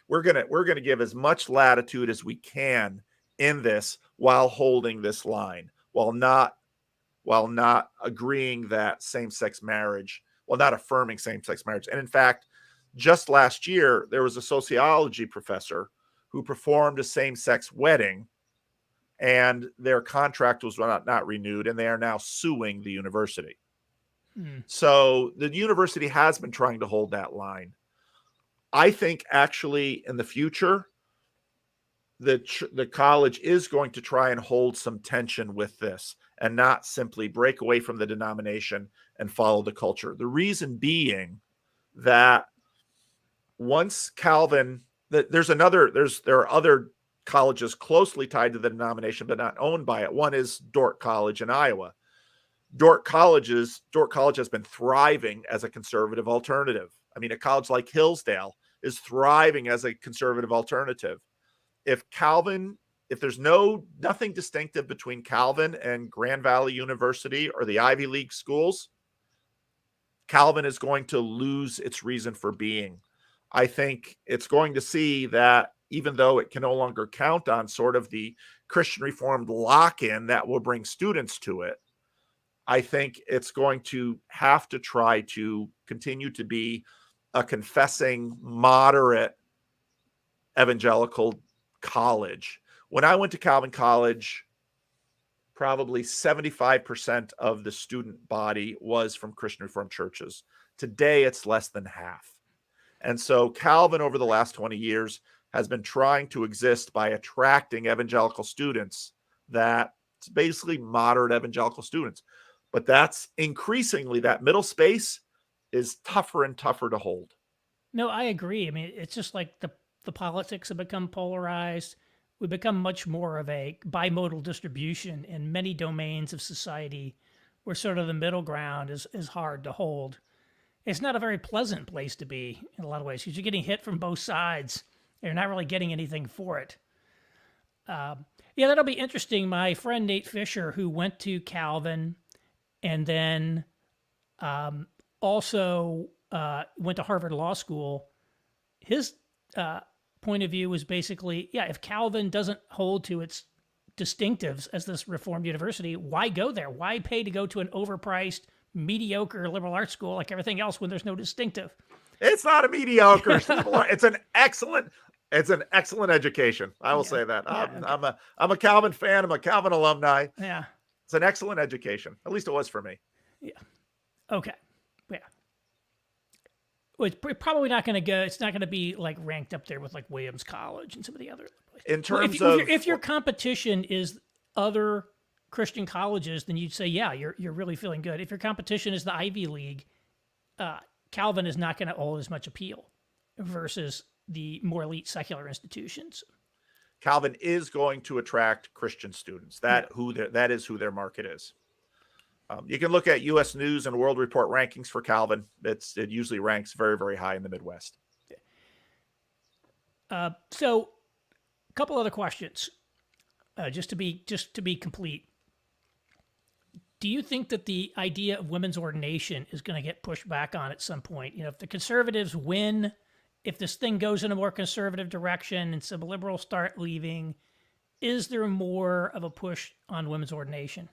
We're gonna give as much latitude as we can in this while holding this line, while not agreeing that same-sex marriage, while not affirming same-sex marriage. And in fact, just last year, there was a sociology professor who performed a same-sex wedding, and their contract was not renewed, and they are now suing the university. So the university has been trying to hold that line. I think actually in the future, the college is going to try and hold some tension with this and not simply break away from the denomination and follow the culture. The reason being that once Calvin, there are other colleges closely tied to the denomination but not owned by it. One is Dordt College in Iowa. Dordt College has been thriving as a conservative alternative. I mean, a college like Hillsdale is thriving as a conservative alternative. If there's nothing distinctive between Calvin and Grand Valley University or the Ivy League schools, Calvin is going to lose its reason for being. I think it's going to see that even though it can no longer count on sort of the Christian Reformed lock-in that will bring students to it, I think it's going to have to try to continue to be a confessing, moderate evangelical college. When I went to Calvin College, probably 75% of the student body was from Christian Reformed churches. Today, it's less than half. And so Calvin, over the last 20 years, has been trying to exist by attracting evangelical students that's basically moderate evangelical students. But that's increasingly, that middle space is tougher and tougher to hold. No, I agree. I mean, it's just like the politics have become polarized. We become much more of a bimodal distribution in many domains of society where sort of the middle ground is hard to hold. it's not a very pleasant place to be in a lot of ways because you're getting hit from both sides. And you're not really getting anything for it. Yeah, that'll be interesting. My friend Nate Fisher, who went to Calvin and then also went to Harvard Law School, his point of view was basically, yeah, if Calvin doesn't hold to its distinctives as this Reformed university, why go there? Why pay to go to an overpriced, mediocre liberal arts school like everything else when there's no distinctive? It's not a mediocre. It's an excellent education. I will say that. Yeah, I'm a Calvin fan. I'm a Calvin alumni. Yeah. It's an excellent education. At least it was for me. Yeah. Okay. Yeah. Well, it's probably not going to go. It's not going to be like ranked up there with like Williams College and some of the other places. In terms if your competition is other Christian colleges, then you'd say, yeah, you're really feeling good. If your competition is the Ivy League, Calvin is not going to hold as much appeal versus the more elite secular institutions. Calvin is going to attract Christian students. That is who their market is. You can look at U.S. News and World Report rankings for Calvin. It usually ranks very, very high in the Midwest. So, a couple other questions, just to be complete. Do you think that the idea of women's ordination is going to get pushed back on at some point? If the conservatives win, if this thing goes in a more conservative direction and some liberals start leaving, is there more of a push on women's ordination?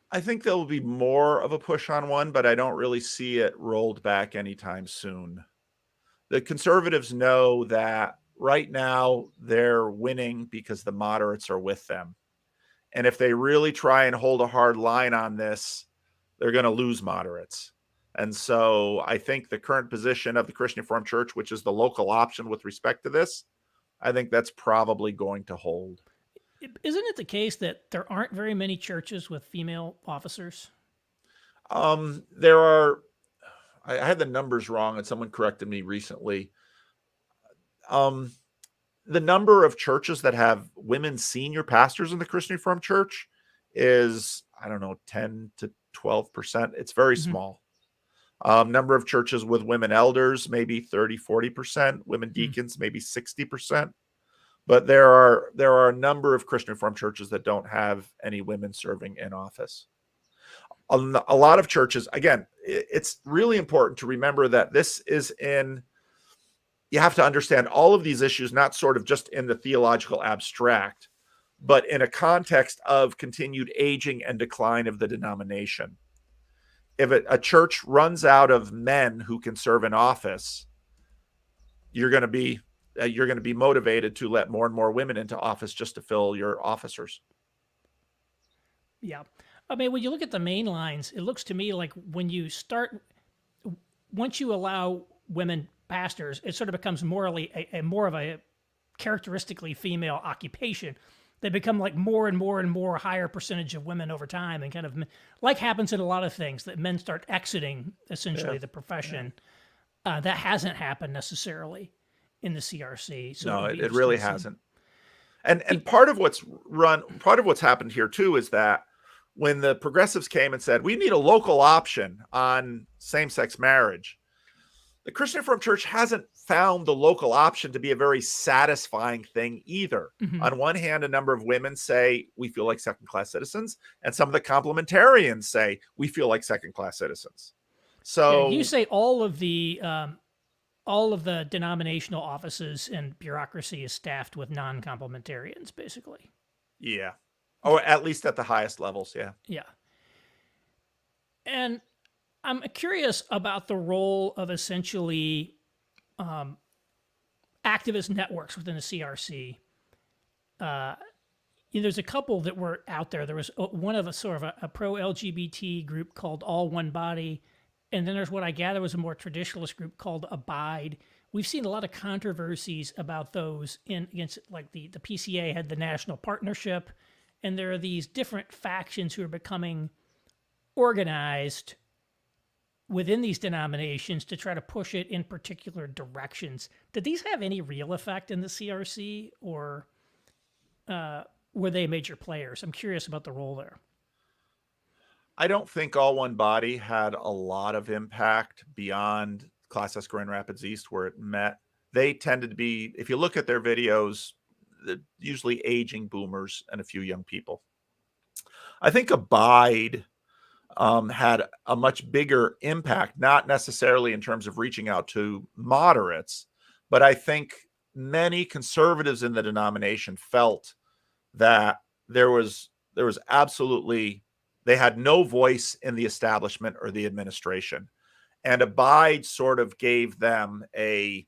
I think there will be more of a push on one, but I don't really see it rolled back anytime soon. The conservatives know that right now they're winning because the moderates are with them. And if they really try and hold a hard line on this, they're going to lose moderates. And so I think the current position of the Christian Reformed Church, which is the local option with respect to this, I think that's probably going to hold. Isn't it the case that there aren't very many churches with female officers? There are, I had the numbers wrong and someone corrected me recently. The number of churches that have women senior pastors in the Christian Reformed Church is, 10 to 12%. It's very small. Number of churches with women elders, maybe 30, 40%, women deacons, maybe 60%. But there are a number of Christian Reformed churches that don't have any women serving in office. A lot of churches, again, it's really important to remember that you have to understand all of these issues, not sort of just in the theological abstract, but in a context of continued aging and decline of the denomination. If a church runs out of men who can serve in office, you're going to be motivated to let more and more women into office just to fill your officers. Yeah. I mean, when you look at the main lines, it looks to me like once you allow women pastors, it sort of becomes morally more of a characteristically female occupation. They become like more and more and more higher percentage of women over time, and kind of like happens in a lot of things that men start exiting essentially the profession. Yeah. That hasn't happened necessarily in the CRC. So no, it really hasn't. And part of what's happened here too is that when the progressives came and said, we need a local option on same-sex marriage, the Christian Reformed Church hasn't found the local option to be a very satisfying thing either. Mm-hmm. On one hand, a number of women say we feel like second-class citizens, and some of the complementarians say we feel like second-class citizens. So you say all of the denominational offices and bureaucracy is staffed with non-complementarians, basically. Yeah. Or at least at the highest levels, yeah. Yeah. And I'm curious about the role of essentially activist networks within the CRC. There's a couple that were out there. There was one of a sort of a pro-LGBT group called All One Body, and then there's what I gather was a more traditionalist group called Abide. We've seen a lot of controversies about those against, like the PCA had the National Partnership, and there are these different factions who are becoming organized within these denominations to try to push it in particular directions. Did these have any real effect in the CRC, or were they major players? I'm curious about the role there. I don't think All One Body had a lot of impact beyond Class S Grand Rapids East where it met. They tended to be, if you look at their videos, usually aging boomers and a few young people. I think Abide had a much bigger impact, not necessarily in terms of reaching out to moderates, but I think many conservatives in the denomination felt that there was absolutely, they had no voice in the establishment or the administration, and Abide sort of gave them an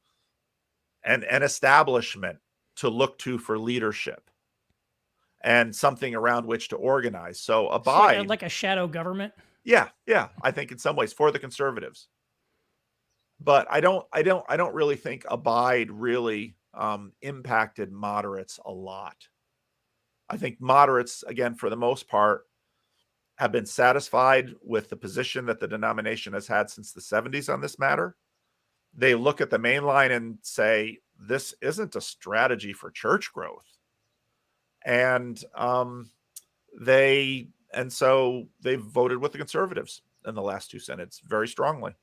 establishment to look to for leadership and something around which to organize. So It's like Abide, like a shadow government. yeah, I think in some ways for the conservatives, but I don't really think Abide really impacted moderates a lot. I think moderates, again, for the most part, have been satisfied with the position that the denomination has had since the 70s on this matter. They look at the main line and say, this isn't a strategy for church growth. And so they've voted with the conservatives in the last two synods very strongly.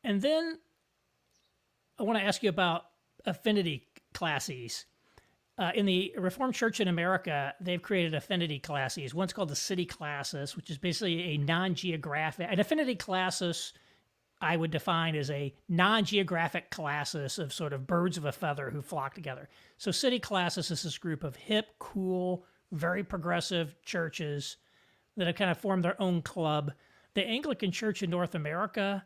And then I want to ask you about affinity classes. In the Reformed Church in America, they've created affinity classes. One's called the city classis, which is basically a non-geographic. An affinity classis, I would define as a non-geographic classis of sort of birds of a feather who flock together. So city classis is this group of hip, cool, very progressive churches that have kind of formed their own club. The Anglican Church in North America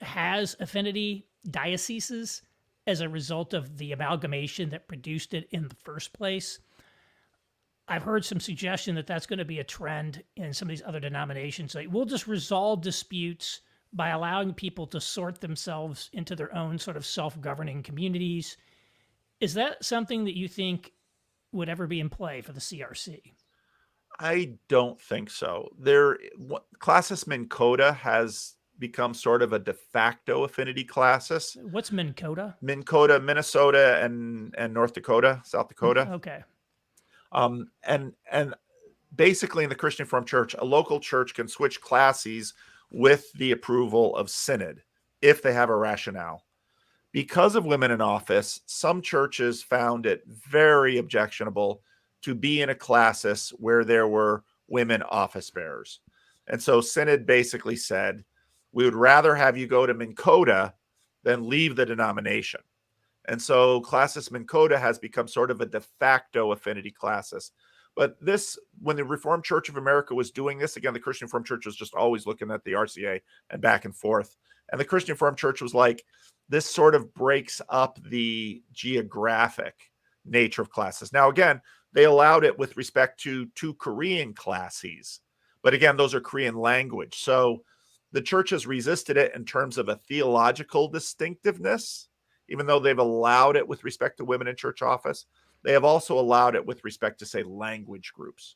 has affinity dioceses as a result of the amalgamation that produced it in the first place. I've heard some suggestion that that's going to be a trend in some of these other denominations. Like, we'll just resolve disputes by allowing people to sort themselves into their own sort of self-governing communities. Is that something that you think would ever be in play for the CRC? I don't think so. Classis Minn Kota has become sort of a de facto affinity classis. What's Minn Kota? Minn Kota, Minnesota, and North Dakota, South Dakota. Okay. And basically in the Christian Reformed Church, a local church can switch classes with the approval of Synod if they have a rationale. Because of women in office, some churches found it very objectionable to be in a classis where there were women office bearers. And so Synod basically said, we would rather have you go to Minn Kota than leave the denomination. And so Classis Minn Kota has become sort of a de facto affinity classis. But this, when the Reformed Church of America was doing this, again, the Christian Reformed Church was just always looking at the RCA and back and forth. And the Christian Reformed Church was like, this sort of breaks up the geographic nature of classes. Now, again, they allowed it with respect to two Korean classes. But again, those are Korean language. So the church has resisted it in terms of a theological distinctiveness, even though they've allowed it with respect to women in church office. They have also allowed it with respect to, say, language groups.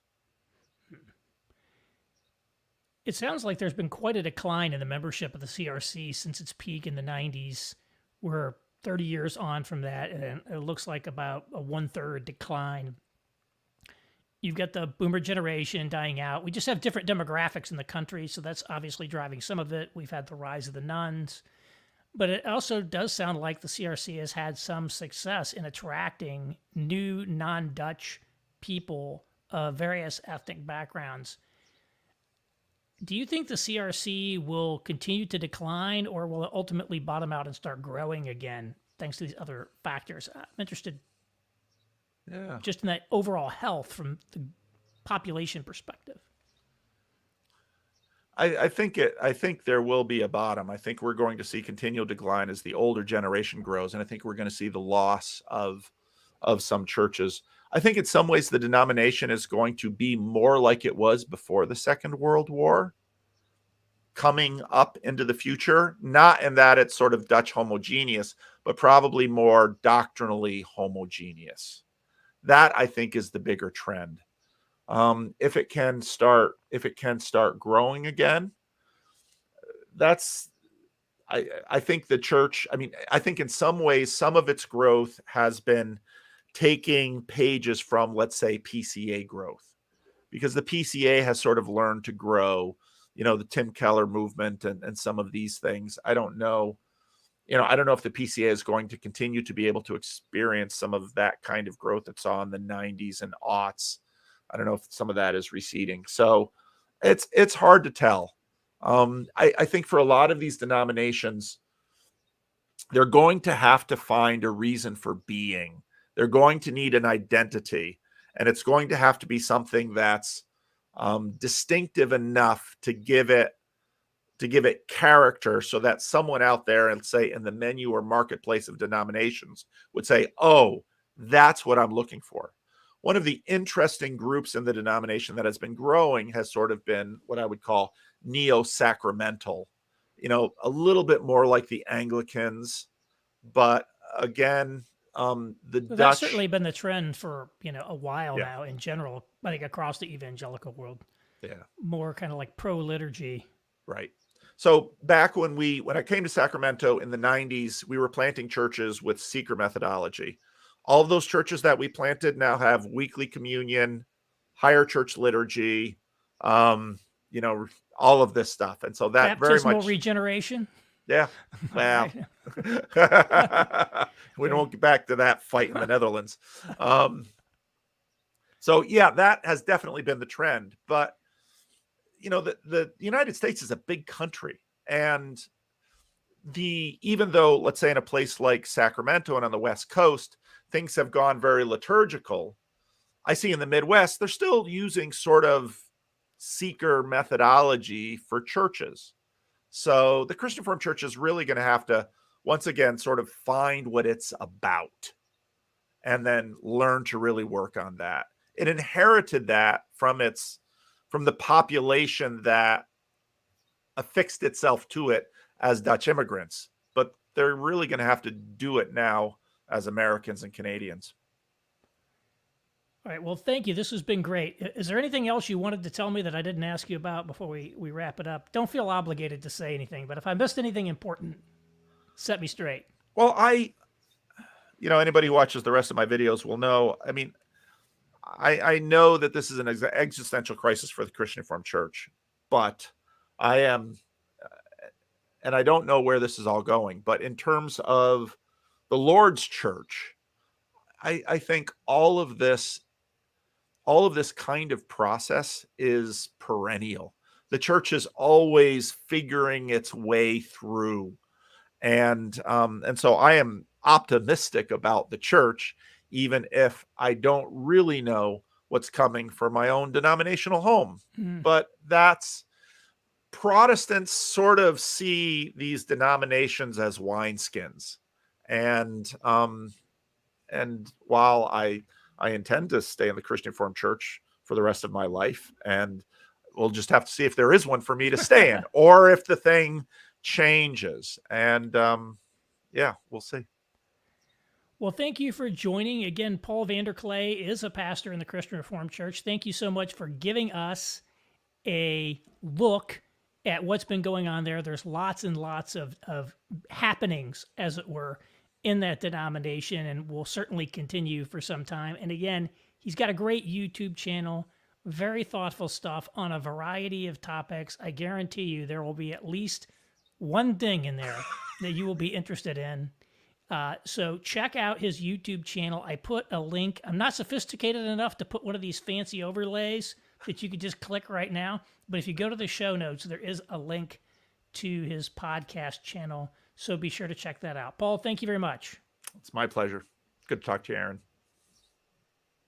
It sounds like there's been quite a decline in the membership of the CRC since its peak in the 90s. We're 30 years on from that, and it looks like about a 1/3 decline. You've got the boomer generation dying out. We just have different demographics in the country, so that's obviously driving some of it. We've had the rise of the nuns. But it also does sound like the CRC has had some success in attracting new non-Dutch people of various ethnic backgrounds. Do you think the CRC will continue to decline, or will it ultimately bottom out and start growing again thanks to these other factors? I'm interested just in that overall health from the population perspective. I think there will be a bottom. I think we're going to see continual decline as the older generation grows, and I think we're going to see the loss of some churches. I think in some ways the denomination is going to be more like it was before the Second World War, coming up into the future, not in that it's sort of Dutch homogeneous, but probably more doctrinally homogeneous. That, I think, is the bigger trend. If it can start growing again, I think the church, I think in some ways, some of its growth has been taking pages from, let's say, PCA growth, because the PCA has sort of learned to grow, the Tim Keller movement and some of these things. I don't know. I don't know if the PCA is going to continue to be able to experience some of that kind of growth it saw in the 90s and aughts. I don't know if some of that is receding. So it's hard to tell. I think for a lot of these denominations, they're going to have to find a reason for being. They're going to need an identity, and it's going to have to be something that's distinctive enough to give it character, so that someone out there, and say in the menu or marketplace of denominations, would say, oh, that's what I'm looking for. One of the interesting groups in the denomination that has been growing has sort of been what I would call neo-sacramental, a little bit more like the Anglicans, but again, That's certainly been the trend for a while Yeah. now in general, I think across the evangelical world. Yeah. More kind of like pro liturgy. Right. So back when I came to Sacramento in the 90s, we were planting churches with seeker methodology. All of those churches that we planted now have weekly communion, higher church liturgy, all of this stuff. And so that Baptismal very much regeneration. Yeah. Well, we won't get back to that fight in the Netherlands. So yeah, that has definitely been the trend. But the United States is a big country, and even though, let's say, in a place like Sacramento and on the West Coast, things have gone very liturgical, I see in the Midwest, they're still using sort of seeker methodology for churches. So the Christian Reformed Church is really going to have to, once again, sort of find what it's about and then learn to really work on that. It inherited that from the population that affixed itself to it as Dutch immigrants, but they're really going to have to do it now as Americans and Canadians. All right. Well, thank you. This has been great. Is there anything else you wanted to tell me that I didn't ask you about before we wrap it up? Don't feel obligated to say anything, but if I missed anything important, set me straight. Well, anybody who watches the rest of my videos will know, I know that this is an existential crisis for the Christian Reformed Church, but I am, and I don't know where this is all going, but in terms of the Lord's church, I think all of this kind of process is perennial. The church is always figuring its way through. And so I am optimistic about the church, even if I don't really know what's coming for my own denominational home. But Protestants sort of see these denominations as wineskins. And while I intend to stay in the Christian Reformed Church for the rest of my life, and we'll just have to see if there is one for me to stay in, or if the thing changes. And we'll see. Well, thank you for joining. Again, Paul Vanderklay is a pastor in the Christian Reformed Church. Thank you so much for giving us a look at what's been going on there. There's lots and lots of happenings, as it were, in that denomination, and will certainly continue for some time. And again, he's got a great YouTube channel, very thoughtful stuff on a variety of topics. I guarantee you there will be at least one thing in there that you will be interested in. So check out his YouTube channel. I put a link. I'm not sophisticated enough to put one of these fancy overlays that you could just click right now. But if you go to the show notes, there is a link to his podcast channel. So be sure to check that out. Paul, thank you very much. It's my pleasure. Good to talk to you, Aaron.